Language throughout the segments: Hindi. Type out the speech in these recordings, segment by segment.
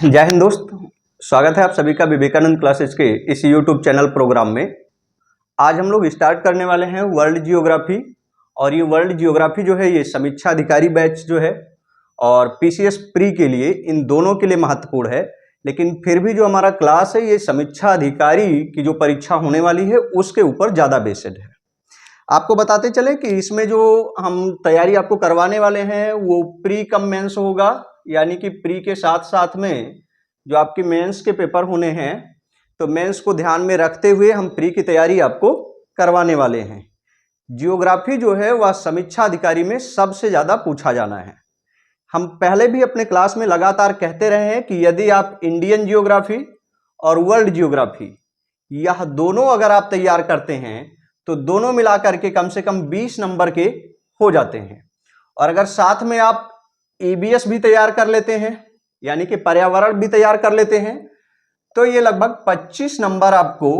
जय हिंद दोस्त, स्वागत है आप सभी का विवेकानंद क्लासेस के इस यूट्यूब चैनल प्रोग्राम में। आज हम लोग स्टार्ट करने वाले हैं वर्ल्ड जियोग्राफी। और ये वर्ल्ड जियोग्राफी जो है ये समीक्षा अधिकारी बैच जो है और पीसीएस प्री के लिए, इन दोनों के लिए महत्वपूर्ण है। लेकिन फिर भी जो हमारा क्लास है ये समीक्षा अधिकारी की जो परीक्षा होने वाली है उसके ऊपर ज़्यादा बेस्ड है। आपको बताते चले कि इसमें जो हम तैयारी आपको करवाने वाले हैं वो प्री कम मेंस होगा, यानी कि प्री के साथ साथ में जो आपके मेंस के पेपर होने हैं, तो मेंस को ध्यान में रखते हुए हम प्री की तैयारी आपको करवाने वाले हैं। जियोग्राफी जो है वह समीक्षा अधिकारी में सबसे ज़्यादा पूछा जाना है। हम पहले भी अपने क्लास में लगातार कहते रहे हैं कि यदि आप इंडियन जियोग्राफी और वर्ल्ड जियोग्राफी यह दोनों अगर आप तैयार करते हैं तो दोनों मिलाकर के कम से कम 20 नंबर के हो जाते हैं। और अगर साथ में आप ईबीएस भी तैयार कर लेते हैं, यानी कि पर्यावरण भी तैयार कर लेते हैं, तो ये लगभग 25 नंबर आपको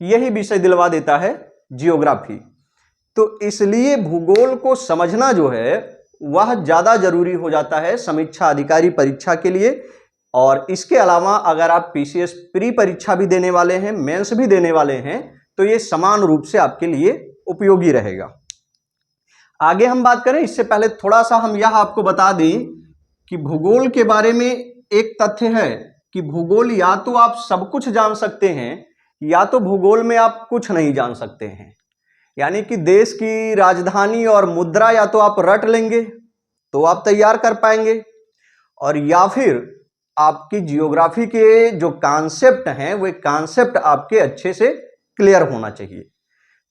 यही विषय दिलवा देता है जियोग्राफी। तो इसलिए भूगोल को समझना जो है वह ज़्यादा जरूरी हो जाता है समीक्षा अधिकारी परीक्षा के लिए। और इसके अलावा अगर आप पीसीएस प्री परीक्षा भी देने वाले हैं, मेंस भी देने वाले हैं, तो ये समान रूप से आपके लिए उपयोगी रहेगा। आगे हम बात करें इससे पहले थोड़ा सा हम यह आपको बता दें कि भूगोल के बारे में एक तथ्य है कि भूगोल या तो आप सब कुछ जान सकते हैं या तो भूगोल में आप कुछ नहीं जान सकते हैं। यानी कि देश की राजधानी और मुद्रा या तो आप रट लेंगे तो आप तैयार कर पाएंगे, और या फिर आपकी जियोग्राफी के जो कॉन्सेप्ट हैं वे कॉन्सेप्ट आपके अच्छे से क्लियर होना चाहिए।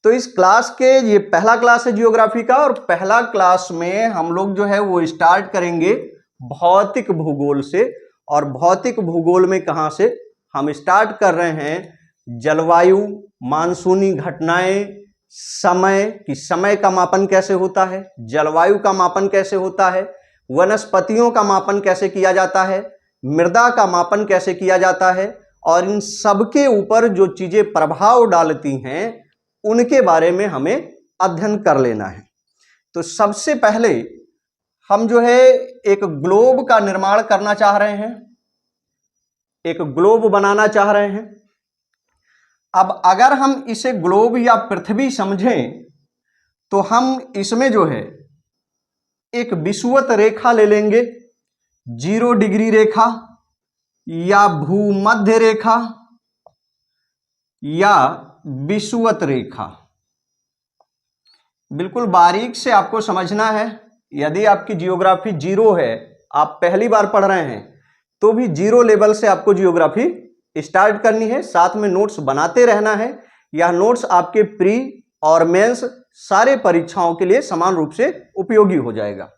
तो इस क्लास के ये पहला क्लास है जियोग्राफी का, और पहला क्लास में हम लोग जो है वो स्टार्ट करेंगे भौतिक भूगोल से। और भौतिक भूगोल में कहाँ से हम स्टार्ट कर रहे हैं? जलवायु, मानसूनी घटनाएं, समय कि समय का मापन कैसे होता है, जलवायु का मापन कैसे होता है, वनस्पतियों का मापन कैसे किया जाता है, मृदा का मापन कैसे किया जाता है, और इन सबके ऊपर जो चीजें प्रभाव डालती हैं उनके बारे में हमें अध्ययन कर लेना है। तो सबसे पहले हम जो है एक ग्लोब का निर्माण करना चाह रहे हैं, एक ग्लोब बनाना चाह रहे हैं। अब अगर हम इसे ग्लोब या पृथ्वी समझें तो हम इसमें जो है एक विषुवत रेखा ले लेंगे, 0 डिग्री रेखा या भूमध्य रेखा या विषुवत रेखा। बिल्कुल बारीक से आपको समझना है। यदि आपकी जियोग्राफी 0 है, आप पहली बार पढ़ रहे हैं, तो भी 0 लेवल से आपको जियोग्राफी स्टार्ट करनी है। साथ में नोट्स बनाते रहना है। यह नोट्स आपके प्री और मेंस सारे परीक्षाओं के लिए समान रूप से उपयोगी हो जाएगा।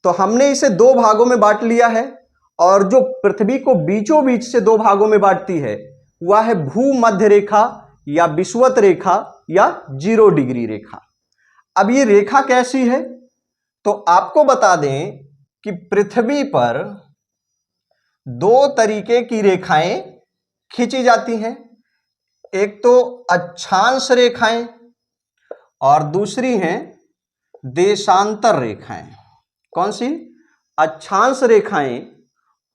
तो हमने इसे 2 भागों में बांट लिया है, और जो पृथ्वी को बीचों बीच से 2 भागों में बांटती है वह है भूमध्य रेखा या विषुवत रेखा या 0 डिग्री रेखा। अब ये रेखा कैसी है? तो आपको बता दें कि पृथ्वी पर 2 तरीके की रेखाएं खींची जाती हैं। एक तो अक्षांश रेखाएं और दूसरी हैं देशांतर रेखाएं। कौन सी? अक्षांश रेखाएं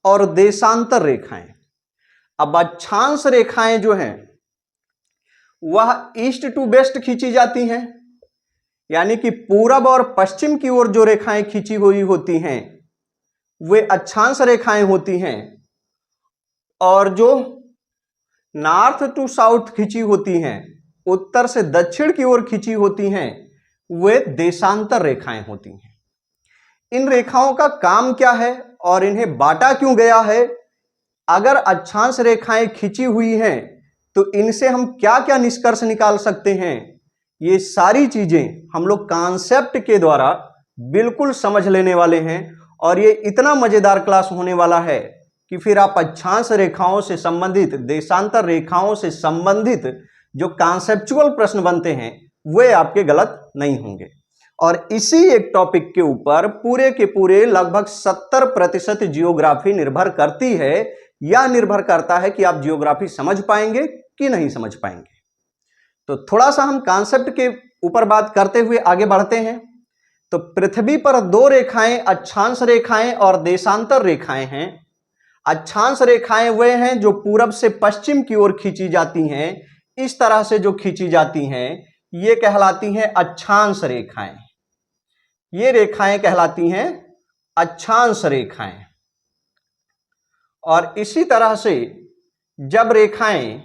और देशांतर रेखाएं। अब अक्षांश रेखाएं जो हैं वह ईस्ट टू वेस्ट खींची जाती हैं, यानी कि पूरब और पश्चिम की ओर जो रेखाएं खींची हुई होती हैं वे अक्षांश रेखाएं होती हैं, और जो नॉर्थ टू साउथ खींची होती हैं, उत्तर से दक्षिण की ओर खींची होती हैं, वे देशांतर रेखाएं होती हैं। इन रेखाओं का काम क्या है और इन्हें बांटा क्यों गया है? अगर अक्षांश रेखाएं खींची हुई हैं तो इनसे हम क्या क्या निष्कर्ष निकाल सकते हैं, ये सारी चीजें हम लोग कॉन्सेप्ट के द्वारा बिल्कुल समझ लेने वाले हैं। और ये इतना मजेदार क्लास होने वाला है कि फिर आप अक्षांश रेखाओं से संबंधित, देशांतर रेखाओं से संबंधित जो कॉन्सेप्चुअल प्रश्न बनते हैं वे आपके गलत नहीं होंगे। और इसी एक टॉपिक के ऊपर पूरे के पूरे लगभग 70% जियोग्राफी निर्भर करती है, या निर्भर करता है कि आप जियोग्राफी समझ पाएंगे कि नहीं समझ पाएंगे। तो थोड़ा सा हम कॉन्सेप्ट के ऊपर बात करते हुए आगे बढ़ते हैं। तो पृथ्वी पर 2 रेखाएं अक्षांश रेखाएं और देशांतर रेखाएं हैं। अक्षांश रेखाएं वे हैं जो पूरब से पश्चिम की ओर खींची जाती हैं, इस तरह से जो खींची जाती हैं ये कहलाती हैं अक्षांश रेखाएं। ये रेखाएं कहलाती हैं अक्षांश रेखाएं। और इसी तरह से जब रेखाएं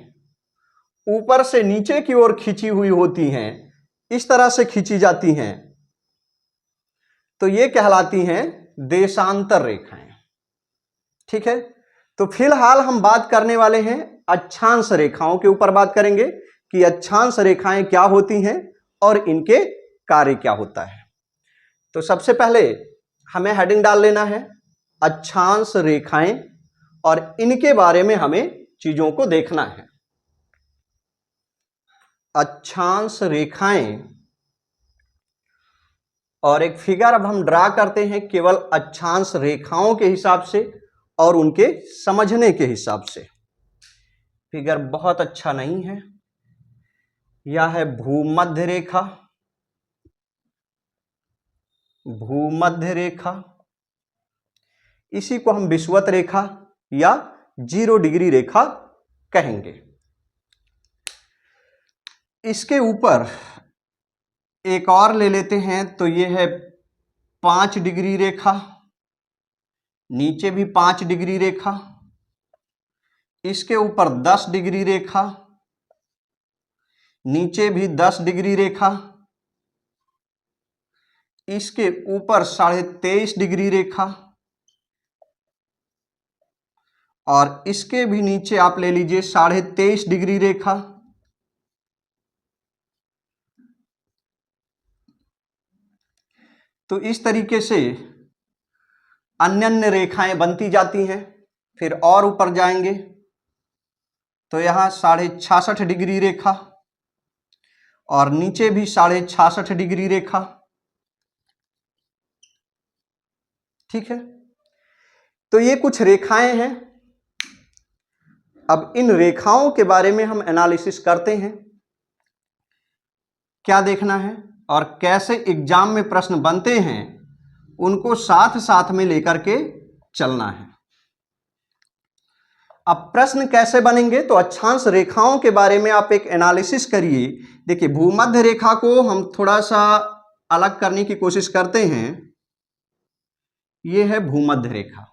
ऊपर से नीचे की ओर खींची हुई होती हैं, इस तरह से खींची जाती हैं, तो ये कहलाती हैं देशांतर रेखाएं। ठीक है, तो फिलहाल हम बात करने वाले हैं अक्षांश रेखाओं के ऊपर बात करेंगे कि अक्षांश रेखाएं क्या होती हैं और इनके कार्य क्या होता है। तो सबसे पहले हमें हेडिंग डाल लेना है अक्षांश रेखाएं और इनके बारे में हमें चीजों को देखना है। अक्षांश रेखाएं, और एक फिगर अब हम ड्रा करते हैं केवल अक्षांश रेखाओं के हिसाब से और उनके समझने के हिसाब से। फिगर बहुत अच्छा नहीं है, यह है भूमध्य रेखा। भूमध्य रेखा, इसी को हम विषुवत रेखा या 0 डिग्री रेखा कहेंगे। इसके ऊपर एक और ले लेते हैं तो यह है 5 डिग्री रेखा, नीचे भी 5 डिग्री रेखा, इसके ऊपर 10 डिग्री रेखा, नीचे भी 10 डिग्री रेखा, इसके ऊपर 23.5 डिग्री रेखा, और इसके भी नीचे आप ले लीजिए 23.5 डिग्री रेखा। तो इस तरीके से अन्य रेखाएं बनती जाती हैं। फिर और ऊपर जाएंगे तो यहां 66.5 डिग्री रेखा और नीचे भी 66.5 डिग्री रेखा। ठीक है, तो ये कुछ रेखाएं हैं। अब इन रेखाओं के बारे में हम एनालिसिस करते हैं, क्या देखना है और कैसे एग्जाम में प्रश्न बनते हैं, उनको साथ साथ में लेकर के चलना है। अब प्रश्न कैसे बनेंगे, तो अक्षांश रेखाओं के बारे में आप एक एनालिसिस करिए। देखिए, भूमध्य रेखा को हम थोड़ा सा अलग करने की कोशिश करते हैं। यह है भूमध्य रेखा।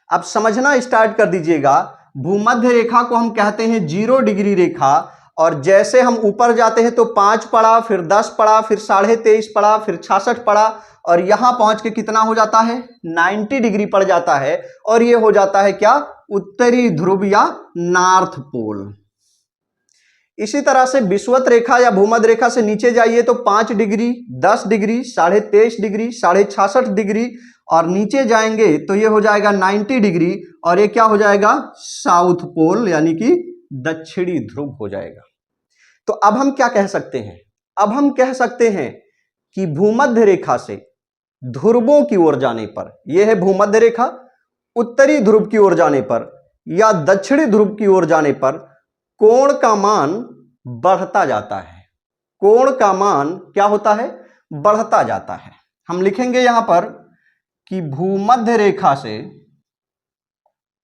अब समझना स्टार्ट कर दीजिएगा। भूमध्य रेखा को हम कहते हैं 0 डिग्री रेखा, और जैसे हम ऊपर जाते हैं तो 5 पड़ा, फिर 10 पड़ा, फिर 23.5 पड़ा, फिर 66 पड़ा, और यहां पहुंच के कितना हो जाता है 90 डिग्री पड़ जाता है, और ये हो जाता है क्या, उत्तरी ध्रुव या नॉर्थ पोल। इसी तरह से विषुवत रेखा या भूमध्य रेखा से नीचे जाइए तो 5 डिग्री, 10 डिग्री, 23.5 डिग्री, 66 डिग्री, और नीचे जाएंगे तो ये हो जाएगा 90 डिग्री, और ये क्या हो जाएगा, साउथ पोल यानी कि दक्षिणी ध्रुव हो जाएगा। तो अब हम क्या कह सकते हैं, अब हम कह सकते हैं कि भूमध्य रेखा से ध्रुवों की ओर जाने पर, यह है भूमध्य रेखा, उत्तरी ध्रुव की ओर जाने पर या दक्षिणी ध्रुव की ओर जाने पर कोण का मान बढ़ता जाता है। कोण का मान क्या होता है, बढ़ता जाता है। हम लिखेंगे यहां पर कि भूमध्य रेखा से,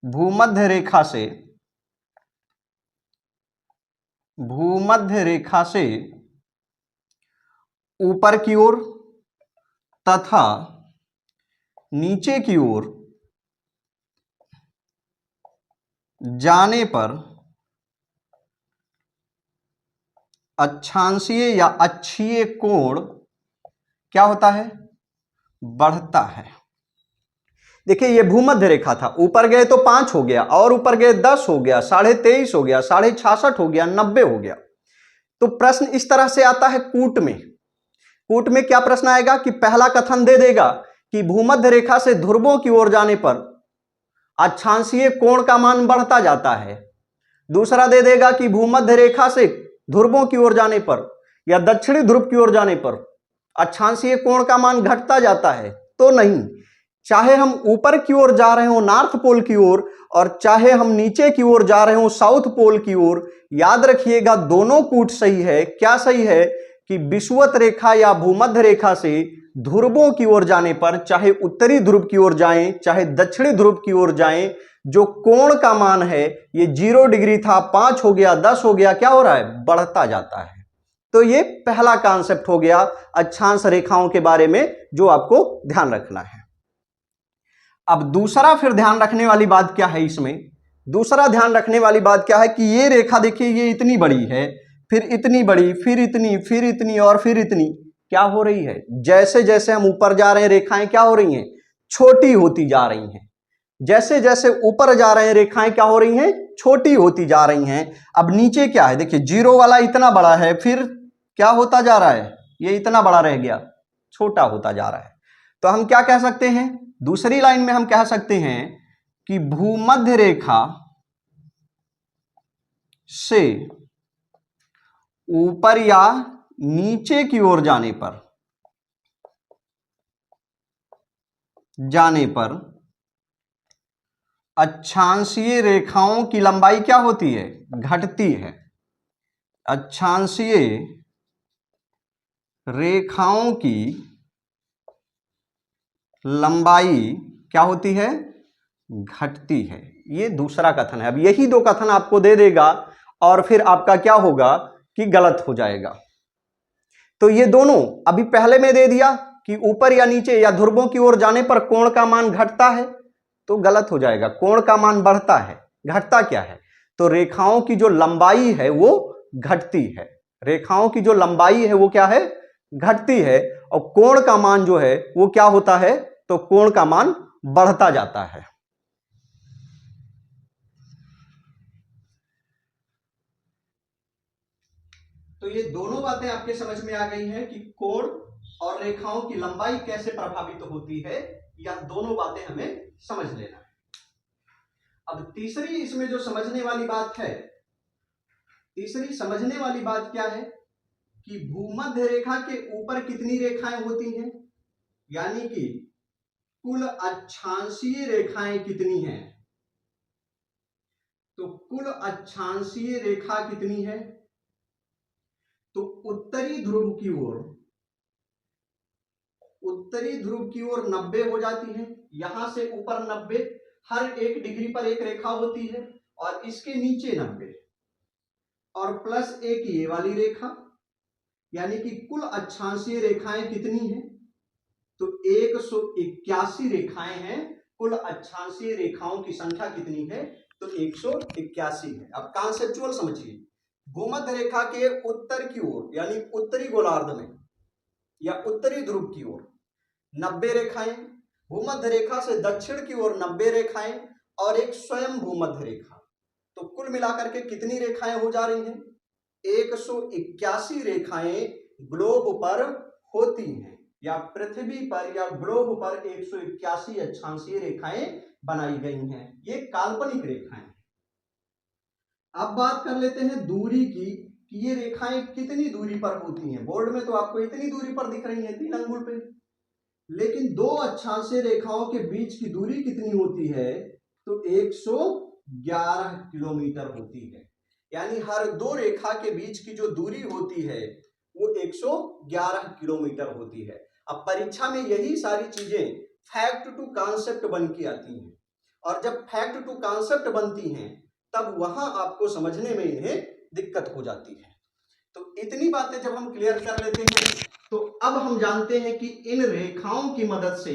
भूमध्य रेखा से, भूमध्य रेखा से ऊपर की ओर तथा नीचे की ओर जाने पर अक्षांशीय या अक्षीय कोण क्या होता है, बढ़ता है। देखिए, ये भूमध्य रेखा था, ऊपर गए तो 5 हो गया, और ऊपर गए 10 हो गया, 23.5 हो गया, 66.5 हो गया, 90 हो गया। तो प्रश्न इस तरह से आता है कूट में। कूट में क्या प्रश्न आएगा कि पहला कथन दे देगा कि भूमध्य रेखा से ध्रुवों की ओर जाने पर अक्षांशीय कोण का मान बढ़ता जाता है। दूसरा दे देगा कि भूमध्य रेखा से ध्रुवों की ओर जाने पर या दक्षिणी ध्रुव की ओर जाने पर अक्षांशीय कोण का मान घटता जाता है। तो नहीं, चाहे हम ऊपर की ओर जा रहे हो नॉर्थ पोल की ओर, और चाहे हम नीचे की ओर जा रहे हो साउथ पोल की ओर, याद रखिएगा दोनों कूट सही है। क्या सही है कि विषुवत रेखा या भूमध्य रेखा से ध्रुवों की ओर जाने पर, चाहे उत्तरी ध्रुव की ओर जाएं चाहे दक्षिणी ध्रुव की ओर जाएं, जो कोण का मान है ये 0 डिग्री था, 5 हो गया, 10 हो गया, क्या हो रहा है, बढ़ता जाता है। तो ये पहला कॉन्सेप्ट हो गया अक्षांश रेखाओं के बारे में जो आपको ध्यान रखना है। अब दूसरा फिर ध्यान रखने वाली बात क्या है, इसमें दूसरा ध्यान रखने वाली बात क्या है कि ये रेखा देखिए ये इतनी बड़ी है, फिर इतनी बड़ी, फिर इतनी और फिर इतनी, क्या हो रही है, जैसे जैसे हम ऊपर जा रहे हैं रेखाएं क्या हो रही हैं, छोटी होती जा रही हैं। जैसे जैसे ऊपर जा रहे हैं रेखाएं क्या हो रही हैं, छोटी होती जा रही हैं। अब नीचे क्या है, देखिए 0 वाला इतना बड़ा है, फिर क्या होता जा रहा है, ये इतना बड़ा रह गया, छोटा होता जा रहा है। तो हम क्या कह सकते हैं, दूसरी लाइन में हम कह सकते हैं कि भूमध्य रेखा से ऊपर या नीचे की ओर जाने पर अक्षांशीय रेखाओं की लंबाई क्या होती है, घटती है। अक्षांशीय रेखाओं की लंबाई क्या होती है, घटती है। ये दूसरा कथन है। अब यही दो कथन आपको दे देगा और फिर आपका क्या होगा कि गलत हो जाएगा। तो ये दोनों अभी पहले में दे दिया कि ऊपर या नीचे या ध्रुवों की ओर जाने पर कोण का मान घटता है, तो गलत हो जाएगा, कोण का मान बढ़ता है। घटता क्या है, तो रेखाओं की जो लंबाई है वो घटती है। रेखाओं की जो लंबाई है वो क्या है, घटती है। और कोण का मान जो है वो क्या होता है, तो कोण का मान बढ़ता जाता है। तो ये दोनों बातें आपके समझ में आ गई हैं कि कोण और रेखाओं की लंबाई कैसे प्रभावित होती है, या दोनों बातें हमें समझ लेना है। अब तीसरी इसमें जो समझने वाली बात है, तीसरी समझने वाली बात क्या है कि भूमध्य रेखा के ऊपर कितनी रेखाएं होती हैं, यानी कि कुल अक्षांशीय रेखाएं कितनी हैं। तो कुल अक्षांशीय रेखा कितनी है, तो उत्तरी ध्रुव की ओर 90 हो जाती है। यहां से ऊपर 90, हर 1 डिग्री पर एक रेखा होती है, और इसके नीचे 90 और प्लस एक ये वाली रेखा, यानी कि कुल अक्षांशीय रेखाएं कितनी हैं, तो 181 रेखाएं हैं। कुल अक्षांशीय रेखाओं की संख्या कितनी है, तो 181 है। अब कॉन्सेप्चुअल समझिए, भूमध्य रेखा के उत्तर की ओर यानी उत्तरी गोलार्ध में या उत्तरी ध्रुव की ओर 90 रेखाएं, भूमध्य रेखा से दक्षिण की ओर 90 रेखाएं और एक स्वयं भूमध्य रेखा। तो कुल मिलाकर के कितनी रेखाएं हो जा रही हैं, 181 रेखाएं ग्लोब पर होती हैं, या पृथ्वी पर या ग्लोब पर 181 अक्षांशीय रेखाएं बनाई गई हैं। ये काल्पनिक रेखाएं। अब बात कर लेते हैं दूरी की कि ये रेखाएं कितनी दूरी पर होती हैं। बोर्ड में तो आपको इतनी दूरी पर दिख रही हैं 3 अंगुल पे, लेकिन दो अक्षांशीय रेखाओं के बीच की दूरी कितनी होती है, तो 111 किलोमीटर होती है। यानी हर दो रेखा के बीच की जो दूरी होती है वो 111 किलोमीटर होती है। अब परीक्षा में यही सारी चीजें फैक्ट टू कॉन्सेप्ट बन के आती हैं, और जब फैक्ट टू कॉन्सेप्ट बनती हैं तब वहां आपको समझने में इन्हें दिक्कत हो जाती है। तो इतनी बातें जब हम क्लियर कर लेते हैं तो अब हम जानते हैं कि इन रेखाओं की मदद से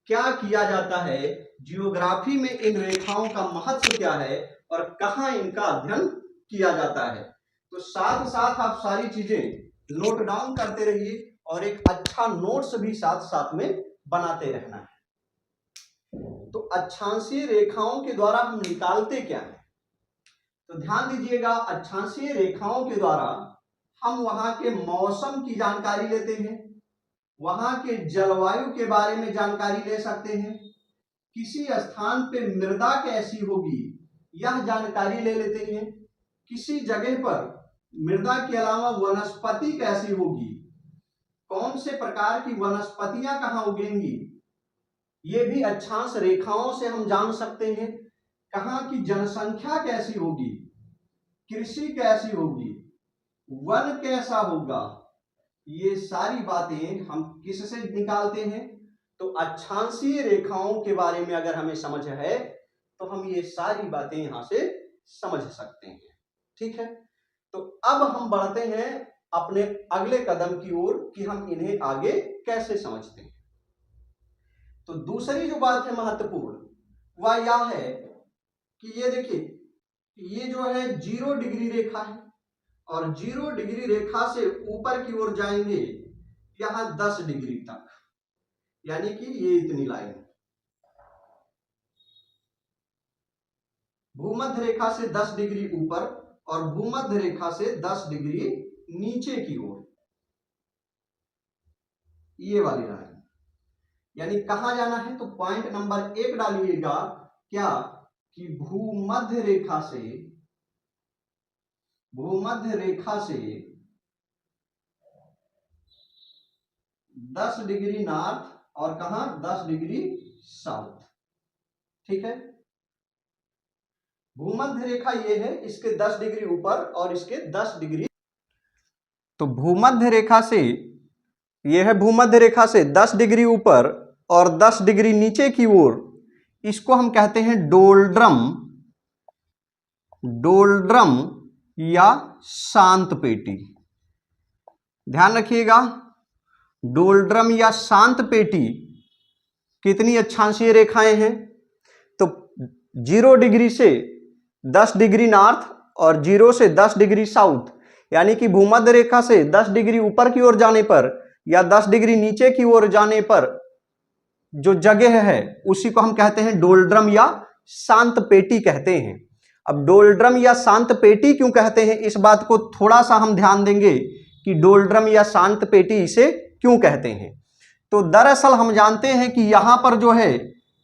क्या किया जाता है, जियोग्राफी में इन रेखाओं का महत्व क्या है और कहां इनका अध्ययन किया जाता है। तो साथ साथ आप सारी चीजें नोट डाउन करते रहिए और एक अच्छा नोट्स भी साथ साथ में बनाते रहना है। तो अक्षांशीय रेखाओं के द्वारा हम निकालते क्या है, तो ध्यान दीजिएगा, अक्षांशीय रेखाओं के द्वारा हम वहां के मौसम की जानकारी लेते हैं, वहां के जलवायु के बारे में जानकारी ले सकते हैं, किसी स्थान पे मृदा कैसी होगी यह जानकारी ले लेते हैं, किसी जगह पर मृदा के अलावा वनस्पति कैसी होगी, कौन से प्रकार की वनस्पतियां कहां उगेंगी, ये भी अक्षांश रेखाओं से हम जान सकते हैं। कहां की जनसंख्या कैसी होगी, कृषि कैसी होगी, वन कैसा होगा, ये सारी बातें हम किससे निकालते हैं, तो अक्षांशीय रेखाओं के बारे में अगर हमें समझ है तो हम ये सारी बातें यहां से समझ सकते हैं। ठीक है, तो अब हम बढ़ते हैं अपने अगले कदम की ओर कि हम इन्हें आगे कैसे समझते हैं। तो दूसरी जो बात है महत्वपूर्ण वह यह है कि ये देखिए, ये जो है 0 डिग्री रेखा है और 0 डिग्री रेखा से ऊपर की ओर जाएंगे यहां 10 डिग्री तक, यानी कि ये इतनी लाइन भूमध्य रेखा से 10 डिग्री ऊपर और भूमध्य रेखा से 10 डिग्री नीचे की ओर, ये वाली लाइन। यानी कहां जाना है, तो पॉइंट नंबर 1 डालिएगा क्या कि भूमध्य रेखा से 10 डिग्री नॉर्थ और कहां 10 डिग्री साउथ। ठीक है, भूमध्य रेखा ये है, इसके 10 डिग्री ऊपर और इसके 10 डिग्री, तो भूमध्य रेखा से ये है, भूमध्य रेखा से 10 डिग्री ऊपर और 10 डिग्री नीचे की ओर, इसको हम कहते हैं डोल्ड्रम या शांत पेटी। ध्यान रखिएगा, डोल्ड्रम या शांत पेटी कितनी अक्षांशीय रेखाएं हैं, तो 0 डिग्री से 10 डिग्री नॉर्थ और 0 से 10 डिग्री साउथ, यानी कि भूमध्य रेखा से 10 डिग्री ऊपर की ओर जाने पर या 10 डिग्री नीचे की ओर जाने पर जो जगह है उसी को हम कहते हैं डोल्ड्रम या शांत पेटी कहते हैं। अब डोल्ड्रम या शांत पेटी क्यों कहते हैं, इस बात को थोड़ा सा हम ध्यान देंगे कि डोल्ड्रम या शांत पेटी इसे क्यों कहते हैं। तो दरअसल हम जानते हैं कि यहां पर जो है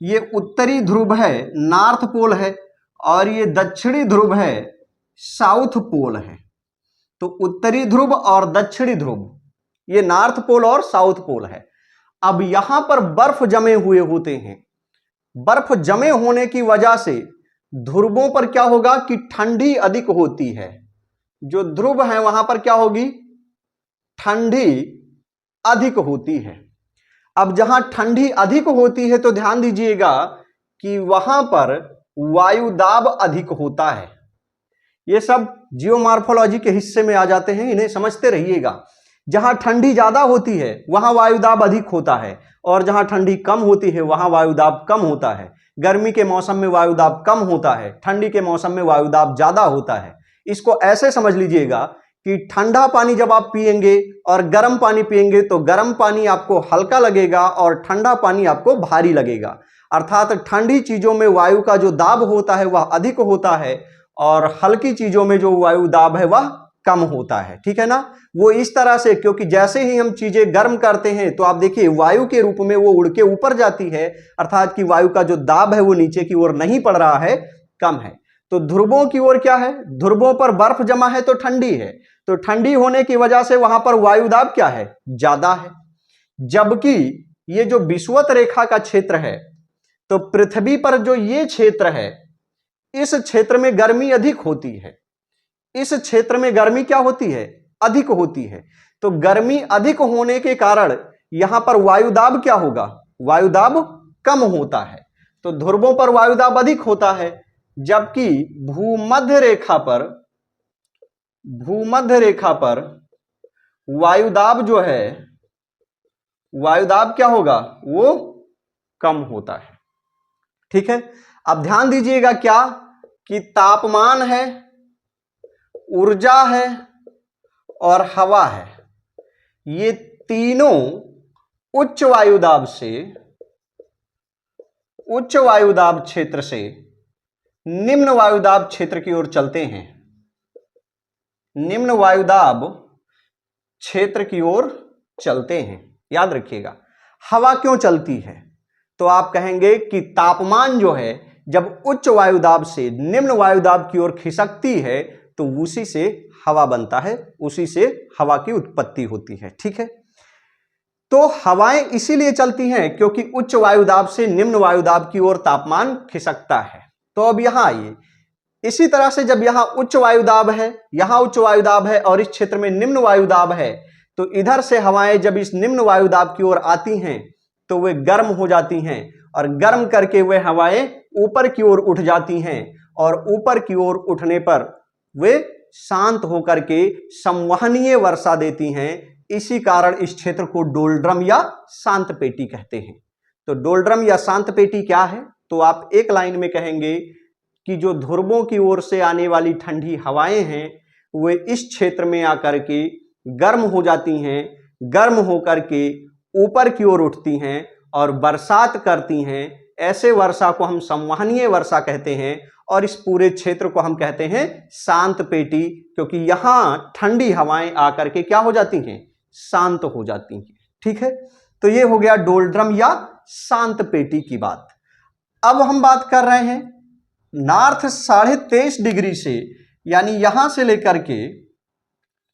ये उत्तरी ध्रुव है, नॉर्थ पोल है, और ये दक्षिणी ध्रुव है, साउथ पोल है। तो उत्तरी ध्रुव और दक्षिणी ध्रुव ये नॉर्थ पोल और साउथ पोल है। अब यहां पर बर्फ जमे हुए होते हैं, बर्फ जमे होने की वजह से ध्रुवों पर क्या होगा कि ठंडी अधिक होती है। जो ध्रुव है वहां पर क्या होगी, ठंडी अधिक होती है। अब जहां ठंडी अधिक होती है तो ध्यान दीजिएगा कि वहां पर वायुदाब अधिक होता है। ये सब जियोमॉर्फोलॉजी के हिस्से में आ जाते हैं, इन्हें समझते रहिएगा। जहां ठंडी ज्यादा होती है वहां वायुदाब अधिक होता है और जहां ठंडी कम होती है वहां वायुदाब कम होता है। गर्मी के मौसम में वायुदाब कम होता है, ठंडी के मौसम में वायुदाब ज्यादा होता है। इसको ऐसे समझ लीजिएगा कि ठंडा पानी जब आप पिएंगे और गर्म पानी पिएंगे तो गर्म पानी आपको हल्का लगेगा और ठंडा पानी आपको भारी लगेगा। अर्थात ठंडी चीजों में वायु का जो दाब होता है वह अधिक होता है और हल्की चीजों में जो वायु दाब है वह कम होता है। ठीक है ना, वो इस तरह से, क्योंकि जैसे ही हम चीजें गर्म करते हैं तो आप देखिए वायु के रूप में वो उड़ के ऊपर जाती है, अर्थात कि वायु का जो दाब है वो नीचे की ओर नहीं पड़ रहा है, कम है। तो ध्रुवों की ओर क्या है, ध्रुवों पर बर्फ जमा है तो ठंडी है, तो ठंडी होने की वजह से वहां पर वायुदाब क्या है, ज्यादा है। जबकि ये जो विषुवत रेखा का क्षेत्र है, तो पृथ्वी पर जो ये क्षेत्र है, इस क्षेत्र में गर्मी अधिक होती है। इस क्षेत्र में गर्मी क्या होती है, अधिक होती है। तो गर्मी अधिक होने के कारण यहां पर वायुदाब क्या होगा, वायुदाब कम होता है। तो ध्रुवों पर वायुदाब अधिक होता है, जबकि भूमध्य रेखा पर वायुदाब जो है, वायुदाब क्या होगा, वो कम होता है। ठीक है, अब ध्यान दीजिएगा क्या कि तापमान है, ऊर्जा है और हवा है, ये तीनों उच्च वायुदाब क्षेत्र से निम्न वायुदाब क्षेत्र की ओर चलते हैं, निम्न वायुदाब क्षेत्र की ओर चलते हैं। याद रखिएगा, हवा क्यों चलती है, तो आप कहेंगे कि तापमान जो है जब उच्च वायुदाब से निम्न वायुदाब की ओर खिसकती है तो उसी से हवा बनता है, उसी से हवा की उत्पत्ति होती है। ठीक है, तो हवाएं इसीलिए चलती हैं क्योंकि उच्च वायुदाब से निम्न वायुदाब की ओर तापमान खिसकता है। तो अब यहां आइए, इसी तरह से जब यहां उच्च वायुदाब है, यहां उच्च वायुदाब है और इस क्षेत्र में निम्न वायुदाब है, तो इधर से हवाएं जब इस निम्न वायुदाब की ओर आती हैं तो वे गर्म हो जाती हैं और गर्म करके वे हवाएं ऊपर की ओर उठ जाती हैं और ऊपर की ओर उठने पर वे शांत होकर के संवहनीय वर्षा देती हैं। इसी कारण इस क्षेत्र को डोलड्रम या शांत पेटी कहते हैं। तो डोलड्रम या शांत पेटी क्या है? तो आप एक लाइन में कहेंगे कि जो ध्रुवों की ओर से आने वाली ठंडी हवाएं हैं वे इस क्षेत्र में आकर के गर्म हो जाती हैं, गर्म होकर के ऊपर की ओर उठती हैं और बरसात करती हैं। ऐसे वर्षा को हम संवहनीय वर्षा कहते हैं और इस पूरे क्षेत्र को हम कहते हैं शांत पेटी, क्योंकि यहां ठंडी हवाएं आकर के क्या हो जाती हैं? शांत हो जाती हैं। ठीक है, तो ये हो गया डोलड्रम या शांत पेटी की बात। अब हम बात कर रहे हैं नॉर्थ 23.5 डिग्री से, यानी यहां से लेकर के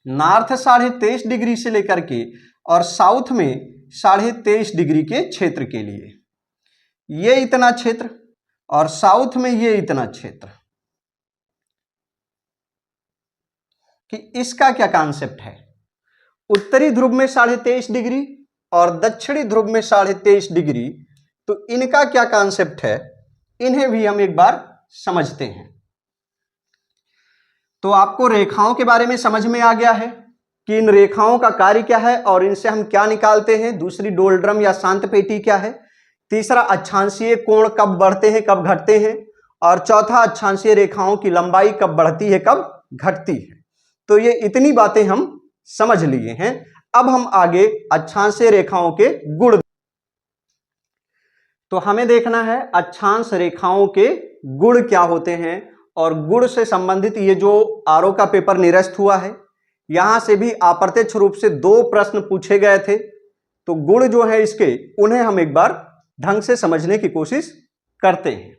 नॉर्थ 23.5 डिग्री से लेकर के और साउथ में 23.5 डिग्री के क्षेत्र के लिए। ये इतना क्षेत्र और साउथ में ये इतना क्षेत्र, कि इसका क्या कॉन्सेप्ट है? उत्तरी ध्रुव में 23.5 डिग्री और दक्षिणी ध्रुव में 23.5 डिग्री, तो इनका क्या कॉन्सेप्ट है, इन्हें भी हम एक बार समझते हैं। तो आपको रेखाओं के बारे में समझ में आ गया है कि इन रेखाओं का कार्य क्या है और इनसे हम क्या निकालते हैं। दूसरी डोलड्रम या शांत पेटी क्या है। तीसरा अक्षांशीय कोण कब बढ़ते हैं कब घटते हैं। और चौथा अक्षांशीय रेखाओं की लंबाई कब बढ़ती है कब घटती है। तो ये इतनी बातें हम समझ लिए हैं। अब हम आगे अक्षांशीय रेखाओं के गुण, तो हमें देखना है अक्षांश रेखाओं के गुण क्या होते हैं। और गुण से संबंधित ये जो आरओ का पेपर निरस्त हुआ है, यहां से भी अप्रत्यक्ष रूप से 2 प्रश्न पूछे गए थे। तो गुण जो है इसके, उन्हें हम एक बार ढंग से समझने की कोशिश करते हैं।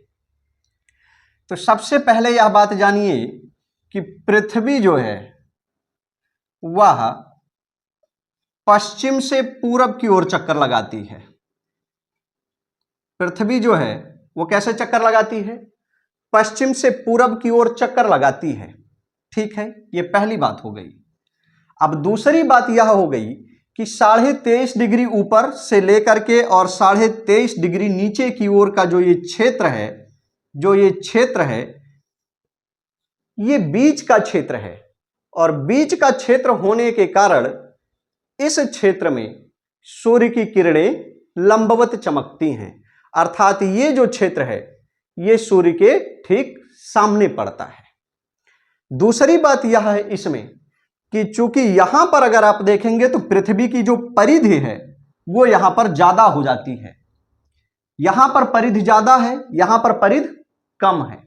तो सबसे पहले यह बात जानिए कि पृथ्वी जो है वह पश्चिम से पूरब की ओर चक्कर लगाती है। पृथ्वी जो है वो कैसे चक्कर लगाती है? पश्चिम से पूरब की ओर चक्कर लगाती है। ठीक है, ये पहली बात हो गई। अब दूसरी बात यह हो गई कि 23.5 डिग्री ऊपर से लेकर के और 23.5 डिग्री नीचे की ओर का जो ये क्षेत्र है, ये बीच का क्षेत्र है। और बीच का क्षेत्र होने के कारण इस क्षेत्र में सूर्य की किरणें लंबवत चमकती हैं। अर्थात ये जो क्षेत्र है ये सूर्य के ठीक सामने पड़ता है। दूसरी बात यह है इसमें कि चूंकि यहां पर अगर आप देखेंगे तो पृथ्वी की जो परिधि है वो यहां पर ज्यादा हो जाती है। यहां पर परिधि ज्यादा है, यहां पर परिधि कम है।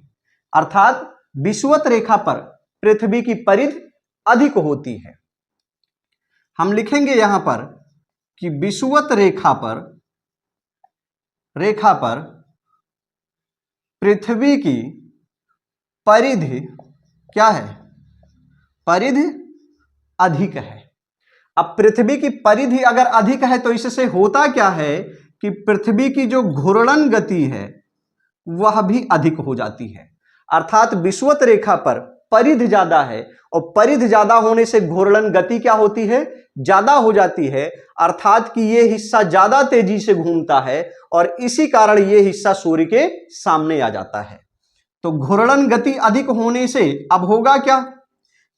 अर्थात विषुवत रेखा पर पृथ्वी की परिधि अधिक होती है। हम लिखेंगे यहां पर कि विषुवत रेखा पर पृथ्वी की परिधि क्या है? परिधि अधिक है। अब पृथ्वी की परिधि अगर अधिक है तो इससे होता क्या है कि पृथ्वी की जो घूर्णन गति है वह भी अधिक हो जाती है। अर्थात विषुवत रेखा पर परिधि ज्यादा है और परिधि ज्यादा होने से घूर्णन गति क्या होती है? ज्यादा हो जाती है। अर्थात कि यह हिस्सा ज्यादा तेजी से घूमता है और इसी कारण यह हिस्सा सूर्य के सामने आ जाता है। तो घूर्णन गति अधिक होने से अब होगा क्या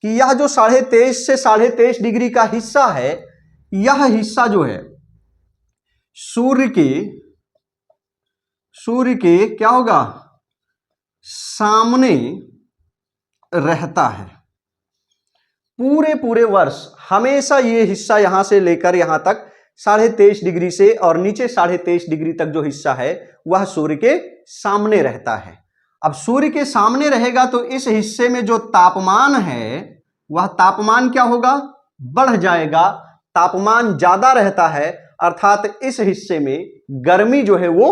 कि यह जो 23.5 से 23.5 डिग्री का हिस्सा है, यह हिस्सा जो है सूर्य के क्या होगा? सामने रहता है। पूरे वर्ष हमेशा ये हिस्सा यहां से लेकर यहां तक 23.5 डिग्री से और नीचे 23.5 डिग्री तक जो हिस्सा है वह सूर्य के सामने रहता है। अब सूर्य के सामने रहेगा तो इस हिस्से में जो तापमान है वह तापमान क्या होगा? बढ़ जाएगा। तापमान ज्यादा रहता है अर्थात इस हिस्से में गर्मी जो है वो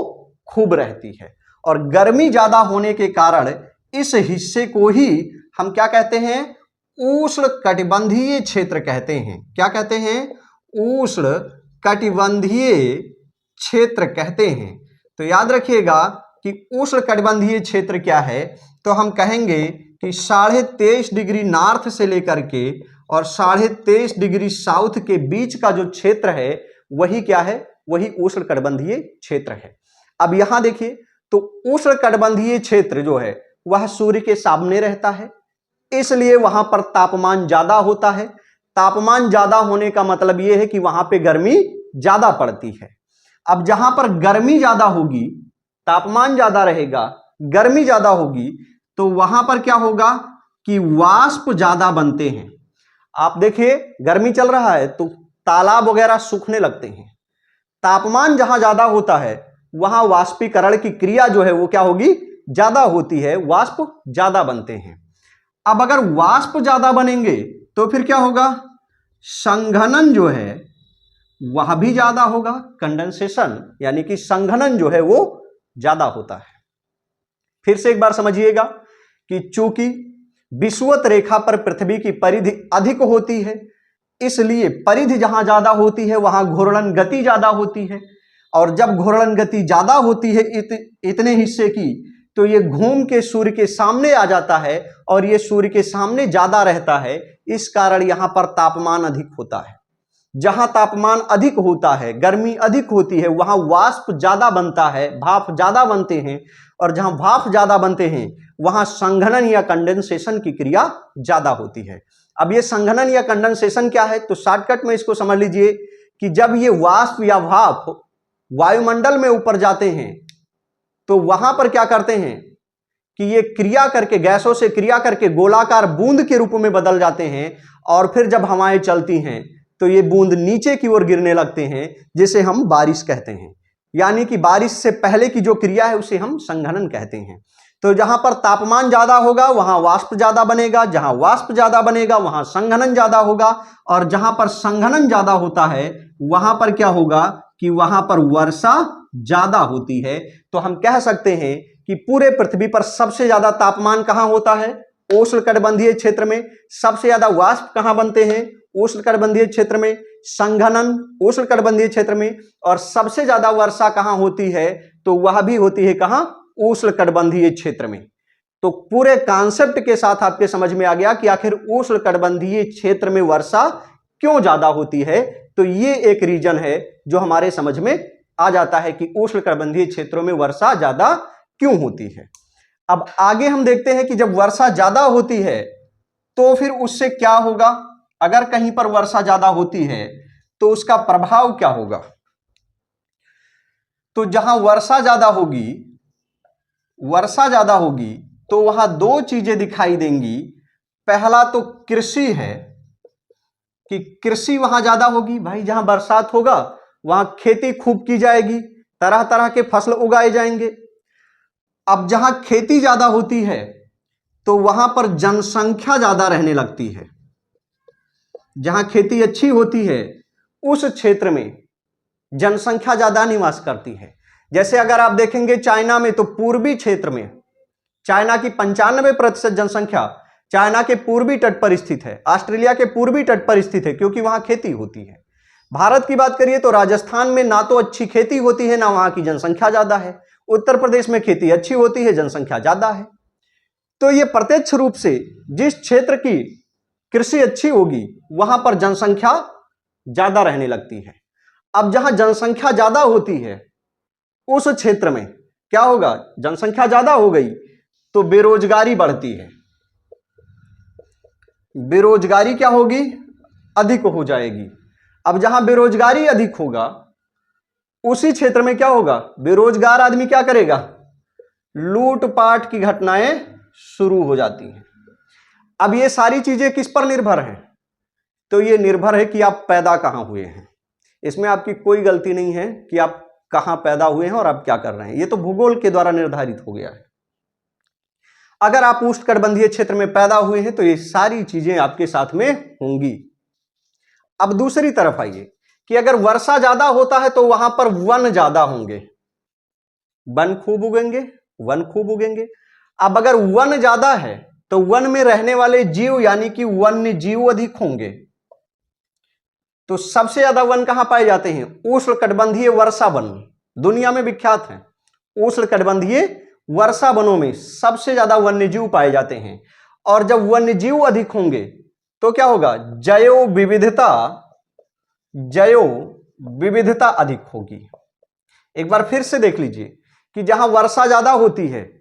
खूब रहती है। और गर्मी ज्यादा होने के कारण इस हिस्से को ही हम क्या कहते हैं? उष्ण कटिबंधीय क्षेत्र कहते हैं। क्या कहते हैं? उष्ण कटिबंधीय क्षेत्र कहते हैं। तो याद रखिएगा कि उष्ण कटिबंधीय क्षेत्र क्या है। तो हम कहेंगे कि 23.5 डिग्री नॉर्थ से लेकर के और 23.5 डिग्री साउथ के बीच का जो क्षेत्र है वही क्या है? वही उष्ण कटिबंधीय क्षेत्र है। अब यहां देखिए तो उष्णकटिबंधीय क्षेत्र जो है वह सूर्य के सामने रहता है, इसलिए वहां पर तापमान ज्यादा होता है। तापमान ज्यादा होने का मतलब यह है कि वहां पे गर्मी ज्यादा पड़ती है। अब जहां पर गर्मी ज्यादा होगी, तापमान ज्यादा रहेगा, गर्मी ज्यादा होगी, तो वहां पर क्या होगा कि वाष्प ज्यादा बनते हैं। आप देखिए गर्मी चल रहा है तो तालाब वगैरह सूखने लगते हैं। तापमान जहां ज्यादा होता है वहां वाष्पीकरण की क्रिया जो है वो क्या होगी, ज्यादा होती है, वाष्प ज्यादा बनते हैं। अब अगर वाष्प ज्यादा बनेंगे तो फिर क्या होगा, संघनन जो है वह भी ज्यादा होगा, कंडेंसेशन यानी कि संघनन जो है वो ज्यादा होता है। फिर से एक बार समझिएगा कि चूंकि विषुवत रेखा पर पृथ्वी की परिधि अधिक होती है, इसलिए परिधि जहां ज्यादा होती है वहां घूर्णन गति ज्यादा होती है, और जब घूर्णन गति ज्यादा होती है इतने हिस्से की, तो ये घूम के सूर्य के सामने आ जाता है और ये सूर्य के सामने ज्यादा रहता है। इस कारण यहां पर तापमान अधिक होता है। जहां तापमान अधिक होता है, गर्मी अधिक होती है, वहां वाष्प ज्यादा बनता है, भाप ज्यादा बनते हैं, और जहां भाप ज्यादा बनते हैं वहां संघनन या कंडेंसेशन की क्रिया ज्यादा होती है। अब ये संघनन या कंडेंसेशन क्या है, तो शॉर्टकट में इसको समझ लीजिए कि जब ये वाष्प या भाप वायुमंडल में ऊपर जाते हैं तो वहां पर क्या करते हैं कि ये क्रिया करके, गैसों से क्रिया करके गोलाकार बूंद के रूप में बदल जाते हैं, और फिर जब हवाएं चलती हैं तो ये बूंद नीचे की ओर गिरने लगते हैं, जिसे हम बारिश कहते हैं। यानी कि बारिश से पहले की जो क्रिया है उसे हम संघनन कहते हैं। तो जहां पर तापमान ज्यादा होगा वहां वाष्प ज्यादा बनेगा, जहां वाष्प ज्यादा बनेगा वहां संघनन ज्यादा होगा, और जहां पर संघनन ज्यादा होता है वहां पर क्या होगा कि वहां पर वर्षा ज्यादा होती है। तो हम कह सकते हैं कि पूरे पृथ्वी पर सबसे ज्यादा तापमान कहां होता है, उष्णकटिबंधीय क्षेत्र में। सबसे ज्यादा वाष्प कहां बनते हैं, उष्णकटिबंधीय क्षेत्र में। संघनन उष्णकटिबंधीय क्षेत्र में। और सबसे ज्यादा वर्षा कहां होती है, तो वह भी होती है कहां, उष्णकटिबंधीय क्षेत्र में। तो पूरे कॉन्सेप्ट के साथ आपके समझ में आ गया कि आखिर उष्णकटिबंधीय क्षेत्र में वर्षा क्यों ज्यादा होती है। तो ये एक रीजन है जो हमारे समझ में आ जाता है कि उष्णकटिबंधीय क्षेत्रों में वर्षा ज्यादा क्यों होती है। अब आगे हम देखते हैं कि जब वर्षा ज्यादा होती है तो फिर उससे क्या होगा। अगर कहीं पर वर्षा ज्यादा होती है तो उसका प्रभाव क्या होगा। तो जहां वर्षा ज्यादा होगी तो वहां दो चीजें दिखाई देंगी। पहला तो कृषि है कि कृषि वहां ज्यादा होगी। भाई जहां बरसात होगा वहां खेती खूब की जाएगी, तरह तरह के फसल उगाए जाएंगे। अब जहां खेती ज्यादा होती है तो वहां पर जनसंख्या ज्यादा रहने लगती है। जहां खेती अच्छी होती है उस क्षेत्र में जनसंख्या ज्यादा निवास करती है। जैसे अगर आप देखेंगे चाइना में, तो पूर्वी क्षेत्र में चाइना की 95% जनसंख्या चाइना के पूर्वी तट पर स्थित है, ऑस्ट्रेलिया के पूर्वी तट पर स्थित है, क्योंकि वहां खेती होती है। भारत की बात करिए तो राजस्थान में ना तो अच्छी खेती होती है, ना वहां की जनसंख्या ज्यादा है। उत्तर प्रदेश में खेती अच्छी होती है, जनसंख्या ज्यादा है। तो यह प्रत्यक्ष रूप से जिस क्षेत्र की कृषि अच्छी होगी वहां पर जनसंख्या ज्यादा रहने लगती है। अब जहां जनसंख्या ज्यादा होती है उस क्षेत्र में क्या होगा, जनसंख्या ज्यादा हो गई तो बेरोजगारी बढ़ती है। बेरोजगारी क्या होगी, अधिक हो जाएगी। अब जहां बेरोजगारी अधिक होगा उसी क्षेत्र में क्या होगा, बेरोजगार आदमी क्या करेगा, लूटपाट की घटनाएं शुरू हो जाती हैं। अब ये सारी चीजें किस पर निर्भर हैं, तो ये निर्भर है कि आप पैदा कहां हुए हैं। इसमें आपकी कोई गलती नहीं है कि आप कहां पैदा हुए हैं और आप क्या कर रहे हैं, ये तो भूगोल के द्वारा निर्धारित हो गया है। अगर आप उष्णकटिबंधीय क्षेत्र में पैदा हुए हैं तो ये सारी चीजें आपके साथ में होंगी। अब दूसरी तरफ आइए कि अगर वर्षा ज्यादा होता है तो वहां पर वन ज्यादा होंगे, वन खूब उगेंगे। अब अगर वन ज्यादा है तो वन में रहने वाले जीव यानी कि वन्य जीव अधिक होंगे। तो सबसे ज्यादा वन कहां पाए जाते हैं, उष्णकटिबंधीय वर्षा वन, दुनिया में विख्यात हैं। उष्णकटिबंधीय वर्षा वनों में सबसे ज्यादा वन्यजीव पाए जाते हैं। और जब वन्यजीव अधिक होंगे तो क्या होगा, जैव विविधता अधिक होगी। एक बार फिर से देख लीजिए कि जहां वर्षा ज्यादा होती है,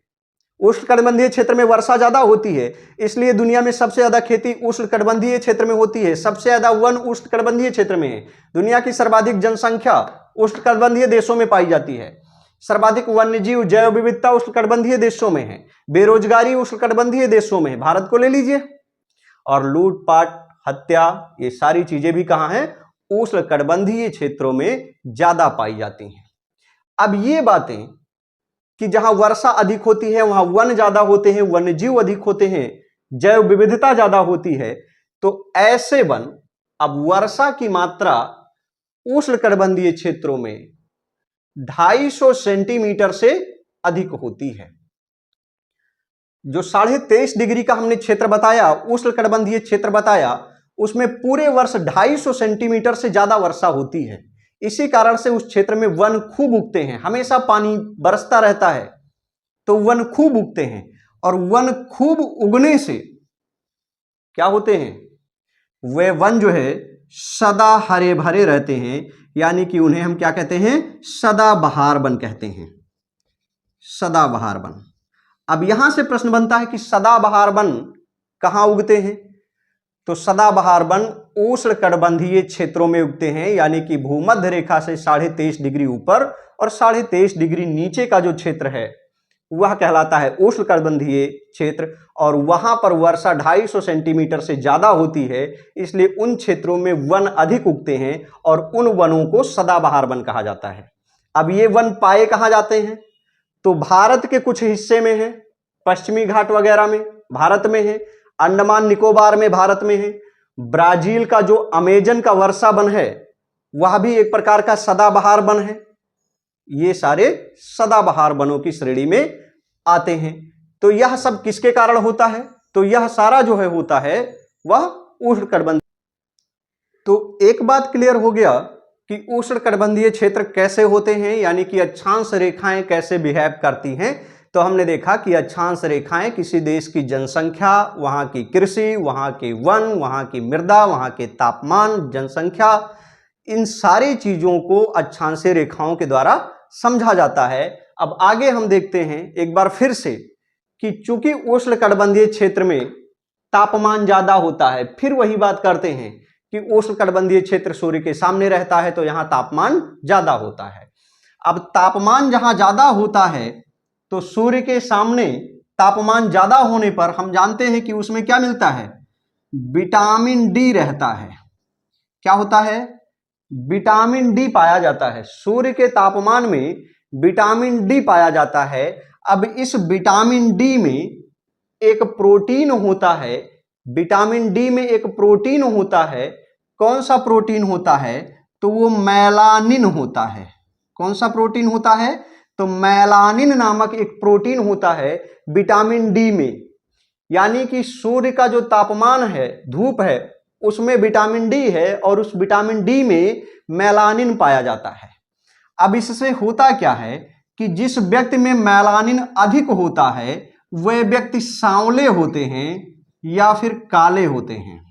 उष्णकटिबंधीय क्षेत्र में वर्षा ज्यादा होती है, इसलिए दुनिया में सबसे ज्यादा खेती उष्णकटिबंधीय क्षेत्र में होती है। सबसे ज्यादा वन उष्णकटिबंधीय क्षेत्र में है। दुनिया की सर्वाधिक जनसंख्या उष्णकटिबंधीय देशों में पाई जाती है। सर्वाधिक वन्यजीव जैव विविधता उष्णकटिबंधीय देशों में है। बेरोजगारी उष्णकटिबंधीय देशों में है। भारत को ले लीजिए। और लूटपाट, हत्या, ये सारी चीजें भी कहां हैं? उष्णकटिबंधीय क्षेत्रों में ज्यादा पाई जाती हैं। अब ये बातें कि जहां वर्षा अधिक होती है वहां वन ज्यादा होते हैं, वन्यजीव अधिक होते हैं, जैव विविधता ज्यादा होती है, तो ऐसे वन, अब वर्षा की मात्रा उष्णकटिबंधीय क्षेत्रों में 250 सेंटीमीटर से अधिक होती है। जो 23.5 डिग्री का हमने क्षेत्र बताया, उष्णकटिबंधीय क्षेत्र बताया, उसमें पूरे वर्ष 250 सेंटीमीटर से ज्यादा वर्षा होती है। इसी कारण से उस क्षेत्र में वन खूब उगते हैं। हमेशा पानी बरसता रहता है तो वन खूब उगते हैं। और वन खूब उगने से क्या होते हैं? वे वन जो है सदा हरे भरे रहते हैं, यानी कि उन्हें हम क्या कहते हैं? सदाबहार वन कहते हैं। सदाबहार वन। अब यहां से प्रश्न बनता है कि सदाबहार वन कहां उगते हैं? तो सदाबहार वन उष्णकटिबंधीय क्षेत्रों में उगते हैं, यानी कि भूमध्य रेखा से 23.5 डिग्री ऊपर और 23.5 डिग्री नीचे का जो क्षेत्र है वह कहलाता है उष्णकटिबंधीय क्षेत्र। और वहां पर वर्षा 250 सेंटीमीटर से ज्यादा होती है, इसलिए उन क्षेत्रों में वन अधिक उगते हैं और उन वनों को सदाबहार वन कहा जाता है। अब ये वन पाए कहां जाते हैं? तो भारत के कुछ हिस्से में है, पश्चिमी घाट वगैरह में भारत में है, अंडमान निकोबार में भारत में है, ब्राजील का जो अमेजन का वर्षा वन है वह भी एक प्रकार का सदाबहार वन है। ये सारे सदाबहार वनों की श्रेणी में आते हैं। तो यह सब किसके कारण होता है? तो यह सारा जो है होता है वह उष्णकटिबंधीय। तो एक बात क्लियर हो गया कि उष्णकटिबंधीय क्षेत्र कैसे होते हैं, यानी कि अक्षांश रेखाएं कैसे बिहेव करती हैं। तो हमने देखा कि अक्षांश रेखाएं किसी देश की जनसंख्या, वहां की कृषि, वहां के वन, वहां की मृदा, वहां के तापमान, जनसंख्या, इन सारी चीजों को अक्षांशीय रेखाओं के द्वारा समझा जाता है। अब आगे हम देखते हैं एक बार फिर से कि चूंकि उष्णकटिबंधीय क्षेत्र में तापमान ज्यादा होता है, फिर वही बात करते हैं कि उष्णकटिबंधीय क्षेत्र सूर्य के सामने रहता है तो यहां तापमान ज्यादा होता है। अब तापमान जहां ज्यादा होता है तो सूर्य के सामने तापमान ज्यादा होने पर हम जानते हैं कि उसमें क्या मिलता है? विटामिन डी रहता है। क्या होता है? विटामिन डी पाया जाता है। सूर्य के तापमान में विटामिन डी पाया जाता है। अब इस विटामिन डी में एक प्रोटीन होता है। विटामिन डी में एक प्रोटीन होता है। कौन सा प्रोटीन होता है? तो वो मेलानिन होता है। कौन सा प्रोटीन होता है? तो मेलानिन नामक एक प्रोटीन होता है विटामिन डी में। यानी कि सूर्य का जो तापमान है, धूप है, उसमें विटामिन डी है और उस विटामिन डी में मेलानिन पाया जाता है। अब इससे होता क्या है कि जिस व्यक्ति में मेलानिन अधिक होता है वह व्यक्ति सांवले होते हैं या फिर काले होते हैं।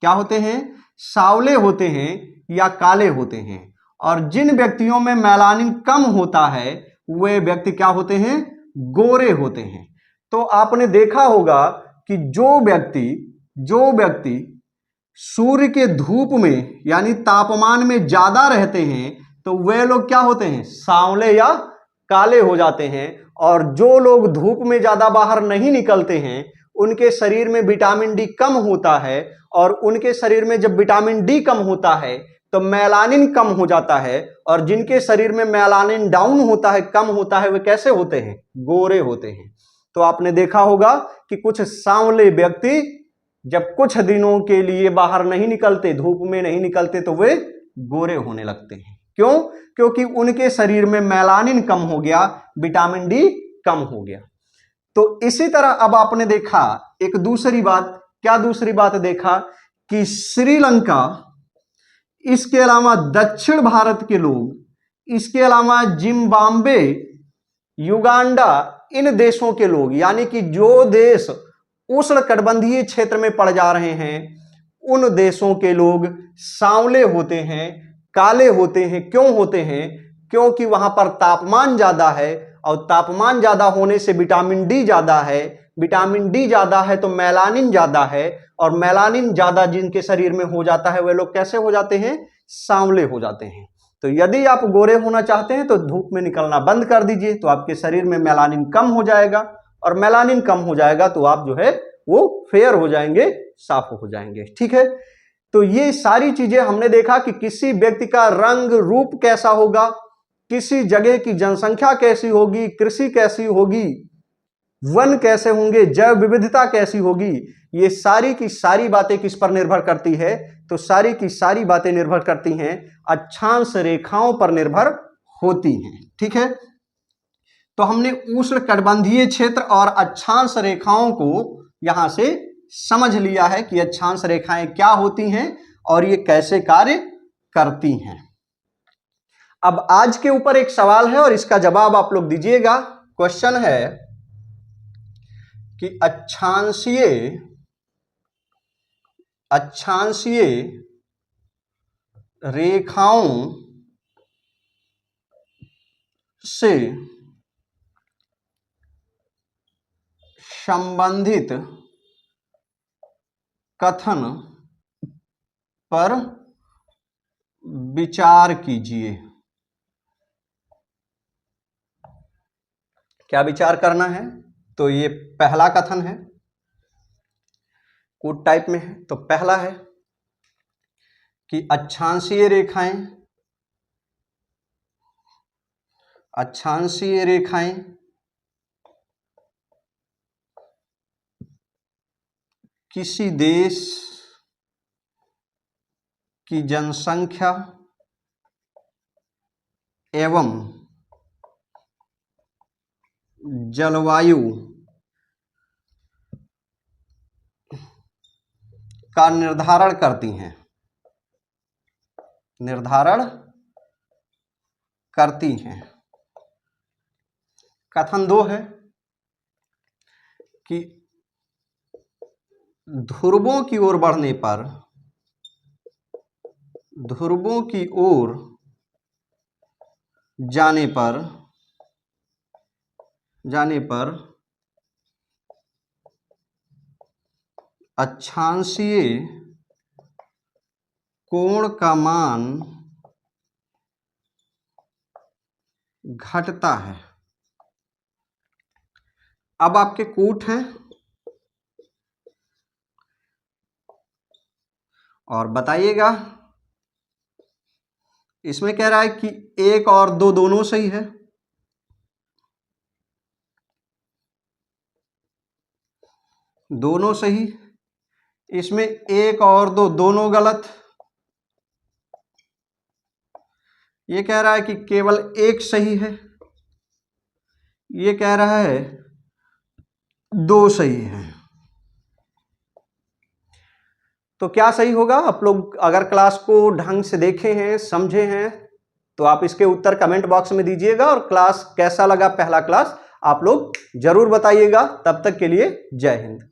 क्या होते हैं? सांवले होते हैं या काले होते हैं। और जिन व्यक्तियों में मेलानिन कम होता है वे व्यक्ति क्या होते हैं? गोरे होते हैं। तो आपने देखा होगा कि जो व्यक्ति सूर्य के धूप में यानी तापमान में ज्यादा रहते हैं तो वे लोग क्या होते हैं? सांवले या काले हो जाते हैं। और जो लोग धूप में ज्यादा बाहर नहीं निकलते हैं उनके शरीर में विटामिन डी कम होता है। और उनके शरीर में जब विटामिन डी कम होता है तो मेलानिन कम हो जाता है। और जिनके शरीर में मेलानिन डाउन होता है, कम होता है, वे कैसे होते हैं? गोरे होते हैं। तो आपने देखा होगा कि कुछ सांवले व्यक्ति जब कुछ दिनों के लिए बाहर नहीं निकलते, धूप में नहीं निकलते, तो वे गोरे होने लगते हैं। क्यों? क्योंकि उनके शरीर में मेलानिन कम हो गया, विटामिन डी कम हो गया। तो इसी तरह अब आपने देखा एक दूसरी बात। क्या दूसरी बात देखा? कि श्रीलंका, इसके अलावा दक्षिण भारत के लोग, इसके अलावा जिम्बाब्वे, युगांडा, इन देशों के लोग, यानी कि जो देश उष्णकटिबंधीय क्षेत्र में पड़ जा रहे हैं उन देशों के लोग सांवले होते हैं, काले होते हैं। क्यों होते हैं? क्योंकि वहां पर तापमान ज्यादा है और तापमान ज़्यादा होने से विटामिन डी ज़्यादा है, विटामिन डी ज़्यादा है तो मेलानिन ज़्यादा है, और मेलानिन ज़्यादा जिनके शरीर में हो जाता है वे लोग कैसे हो जाते हैं? सांवले हो जाते हैं। तो यदि आप गोरे होना चाहते हैं तो धूप में निकलना बंद कर दीजिए, तो आपके शरीर में मेलानिन कम हो जाएगा, और मेलानिन कम हो जाएगा तो आप जो है वो फेयर हो जाएंगे, साफ हो जाएंगे। ठीक है, तो ये सारी चीजें हमने देखा कि किसी व्यक्ति का रंग रूप कैसा होगा, किसी जगह की जनसंख्या कैसी होगी, कृषि कैसी होगी, वन कैसे होंगे, जैव विविधता कैसी होगी, ये सारी की सारी बातें किस पर निर्भर करती है? तो सारी की सारी बातें निर्भर करती हैं अक्षांश रेखाओं पर निर्भर होती हैं। ठीक है, तो हमने उष्णकटिबंधीय क्षेत्र और अक्षांश रेखाओं को यहां से समझ लिया है कि अक्षांश रेखाएं क्या होती हैं और ये कैसे कार्य करती हैं। अब आज के ऊपर एक सवाल है और इसका जवाब आप लोग दीजिएगा। क्वेश्चन है कि अक्षांशीय रेखाओं से संबंधित कथन पर विचार कीजिए। क्या विचार करना है? तो ये पहला कथन है, कोड टाइप में है। तो पहला है कि अक्षांशीय रेखाएं किसी देश की जनसंख्या एवं जलवायु का निर्धारण करती हैं। कथन 2 है कि ध्रुवों की ओर बढ़ने पर, ध्रुवों की ओर जाने पर अक्षांशीय कोण का मान घटता है। अब आपके कूट हैं और बताइएगा। इसमें कह रहा है कि 1 और 2 दोनों सही है, दोनों सही। इसमें 1 और 2 दोनों गलत। ये कह रहा है कि केवल 1 सही है, ये कह रहा है 2 सही है। तो क्या सही होगा? आप लोग अगर क्लास को ढंग से देखे हैं, समझे हैं, तो आप इसके उत्तर कमेंट बॉक्स में दीजिएगा, और क्लास कैसा लगा, पहला क्लास, आप लोग जरूर बताइएगा। तब तक के लिए जय हिंद।